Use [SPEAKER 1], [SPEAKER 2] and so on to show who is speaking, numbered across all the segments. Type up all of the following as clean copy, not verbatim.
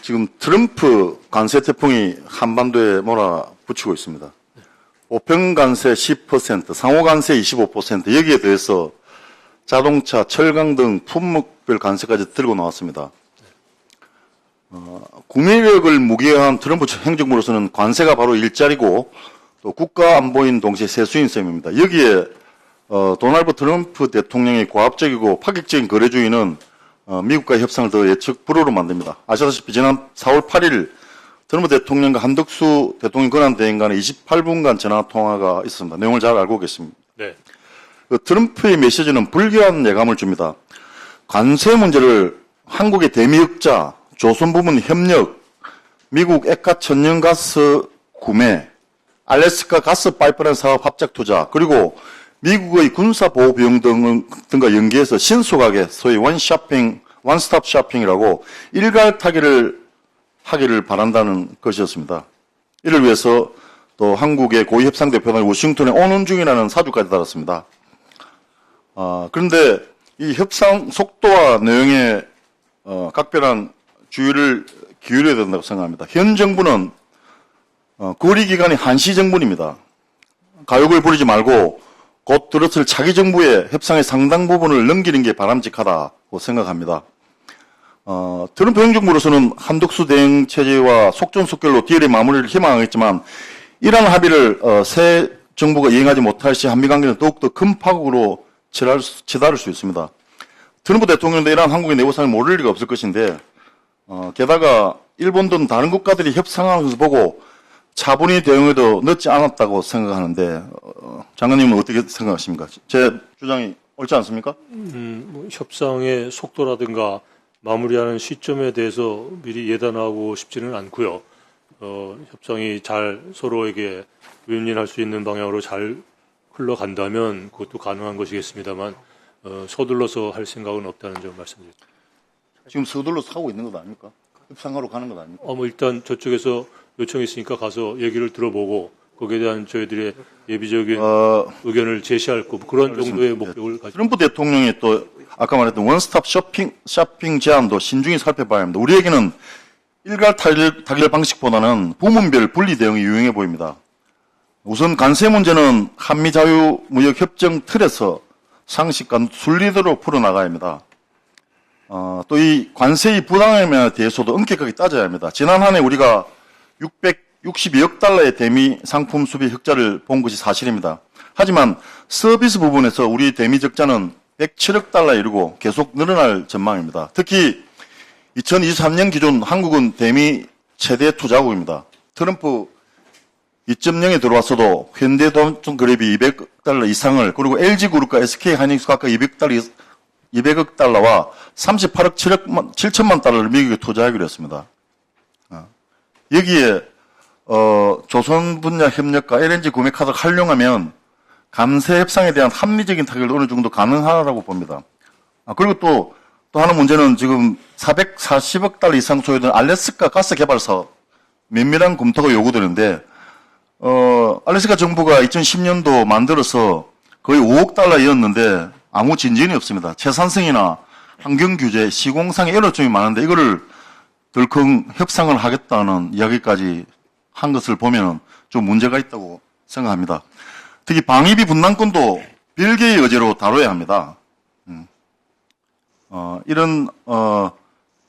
[SPEAKER 1] 지금 트럼프 관세 태풍이 한반도에 몰아붙이고 있습니다. 보편 관세 10%, 상호 관세 25%, 여기에 더해서 자동차, 철강 등 품목별 관세까지 들고 나왔습니다. 국민력을 무기화한 트럼프 행정부로서는 관세가 바로 일자리고 또 국가 안보인 동시에 세수인 셈입니다. 여기에 도널드 트럼프 대통령의 고압적이고 파격적인 거래주의는 미국과의 협상을 더 예측 불허로 만듭니다. 아시다시피 지난 4월 8일 트럼프 대통령과 한덕수 대통령 권한대행 간의 28분간 전화 통화가 있었습니다. 내용을 잘 알고 계십니다.
[SPEAKER 2] 네.
[SPEAKER 1] 트럼프의 메시지는 불길한 예감을 줍니다. 관세 문제를 한국의 대미흑자, 조선 부문 협력, 미국 액화 천연가스 구매, 알래스카 가스 파이프라인 사업 합작 투자, 그리고 미국의 군사 보호 비용 등과 연계해서 신속하게 소위 원스톱 쇼핑이라고 일괄타기를 하기를 바란다는 것이었습니다. 이를 위해서 또 한국의 고위 협상 대표단이 워싱턴에 오는 중이라는 사주까지 달았습니다. 그런데 이 협상 속도와 내용에 각별한 주의를 기울여야 된다고 생각합니다. 현 정부는 거리 기간이 한시 정부입니다. 가욕을 부리지 말고 곧 들었을 차기 정부의 협상의 상당 부분을 넘기는 게 바람직하다고 생각합니다. 트럼프 행정부로서는 한덕수 대행 체제와 속전속결로 딜의 마무리를 희망하겠지만 이러한 합의를 새 정부가 이행하지 못할 시 한미 관계는 더욱더 큰 파국으로 치달을 수 있습니다. 트럼프 대통령도 이러한 한국의 내부 상황을 모를 리가 없을 것인데 게다가 일본 등 다른 국가들이 협상하면서 보고 차분히 대응해도 늦지 않았다고 생각하는데 장관님은 어떻게 생각하십니까? 제 주장이 옳지 않습니까?
[SPEAKER 2] 뭐 협상의 속도라든가 마무리하는 시점에 대해서 미리 예단하고 싶지는 않고요. 협상이 잘 서로에게 윈윈할 수 있는 방향으로 잘 흘러간다면 그것도 가능한 것이겠습니다만 서둘러서 할 생각은 없다는 점 말씀드립니다.
[SPEAKER 1] 지금 서둘러서 하고 있는 것 아닙니까? 협상하러 가는 것 아닙니까?
[SPEAKER 2] 뭐 일단 저쪽에서 요청이 있으니까 가서 얘기를 들어보고 거기에 대한 저희들의 예비적인 의견을 제시할 거고 그런
[SPEAKER 1] 알겠습니다.
[SPEAKER 2] 정도의 목적을 가지고
[SPEAKER 1] 트럼프 대통령이 또 아까 말했던 원스톱 쇼핑 제안도 신중히 살펴봐야 합니다. 우리에게는 일괄 타결 방식보다는 부문별 분리 대응이 유용해 보입니다. 우선 관세 문제는 한미 자유무역 협정 틀에서 상식과 순리대로 풀어나가야 합니다. 또 이 관세의 부당함에 대해서도 엄격하게 따져야 합니다. 지난 한 해 우리가 662억 달러의 대미 상품 수비 흑자를 본 것이 사실입니다. 하지만 서비스 부분에서 우리 대미 적자는 107억 달러에 이르고 계속 늘어날 전망입니다. 특히 2023년 기준 한국은 대미 최대 투자국입니다. 트럼프 2.0에 들어왔어도 현대동전그룹이 200억 달러 이상을 그리고 LG그룹과 SK하이닉스 각각 200억 달러와 38억 7천만 달러를 미국에 투자하기로 했습니다. 여기에 조선 분야 협력과 LNG 구매 카드를 활용하면 관세 협상에 대한 합리적인 타결도 어느 정도 가능하다고 봅니다. 그리고 또 하나 문제는 지금 440억 달러 이상 소요된 알래스카 가스 개발 사업 면밀한 검토가 요구되는데 알래스카 정부가 2010년도 만들어서 거의 5억 달러였는데 아무 진전이 없습니다. 채산성이나 환경 규제, 시공상의 애로점이 많은데 이거를 덜컹 협상을 하겠다는 이야기까지 한 것을 보면 좀 문제가 있다고 생각합니다. 특히 방위비 분담권도 별개의 여제로 다뤄야 합니다. 이런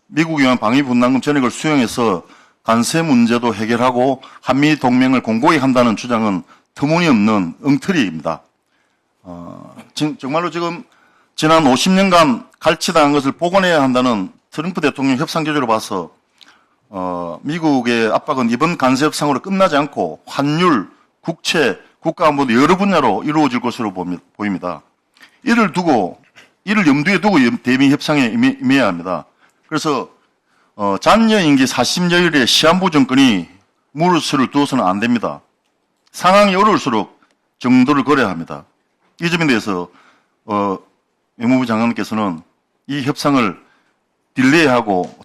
[SPEAKER 1] 미국이 위한 방위비 분담금 전액을 수용해서 관세 문제도 해결하고 한미 동맹을 공고히 한다는 주장은 터무니없는 엉터리입니다. 정말로 지금 지난 50년간 갈취당한 것을 복원해야 한다는 트럼프 대통령 협상 기조로 봐서 미국의 압박은 이번 관세 협상으로 끝나지 않고 환율, 국채, 국가안보 여러 분야로 이루어질 것으로 보입니다. 이를 염두에 두고 대미 협상에 임해야 합니다. 그래서 잔여 임기 40여일의 시한부 정권이 무릇을 두어서는 안 됩니다. 상황이 어려울수록 정도를 걸어야 합니다. 이 점에 대해서 외무부 장관께서는 이 협상을 딜레이하고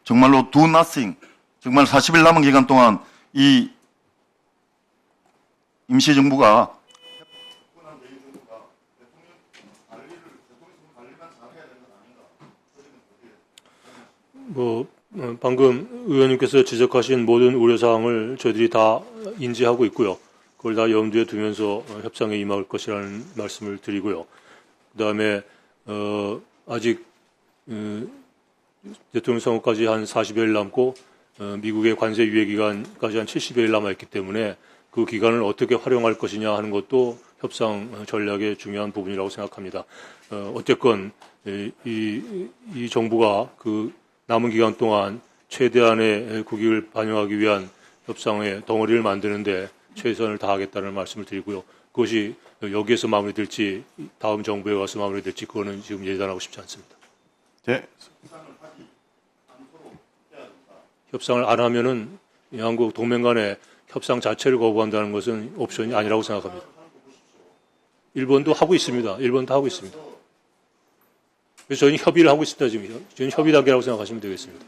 [SPEAKER 1] 정말로 do nothing, 정말 40일 남은 기간 동안 이 임시정부가
[SPEAKER 2] 뭐 방금 의원님께서 지적하신 모든 우려사항을 저희들이 다 인지하고 있고요. 그걸 다 염두에 두면서 협상에 임할 것이라는 말씀을 드리고요. 그다음에 아직 대통령 선거까지 한 40여일 남고 미국의 관세 유예 기간까지 한 70여일 남아있기 때문에 그 기간을 어떻게 활용할 것이냐 하는 것도 협상 전략의 중요한 부분이라고 생각합니다. 어쨌건 이 정부가 그 남은 기간 동안 최대한의 국익을 반영하기 위한 협상의 덩어리를 만드는데 최선을 다하겠다는 말씀을 드리고요. 그것이 여기에서 마무리될지 다음 정부에 와서 마무리될지 그거는 지금 예단하고 싶지 않습니다.
[SPEAKER 1] 네.
[SPEAKER 2] 협상을 안 하면은 양국 동맹 간에 협상 자체를 거부한다는 것은 옵션이 아니라고 생각합니다. 일본도 하고 있습니다. 일본도 하고 있습니다. 그래서 저희는 협의를 하고 있습니다. 지금 저희는 협의 단계라고 생각하시면 되겠습니다.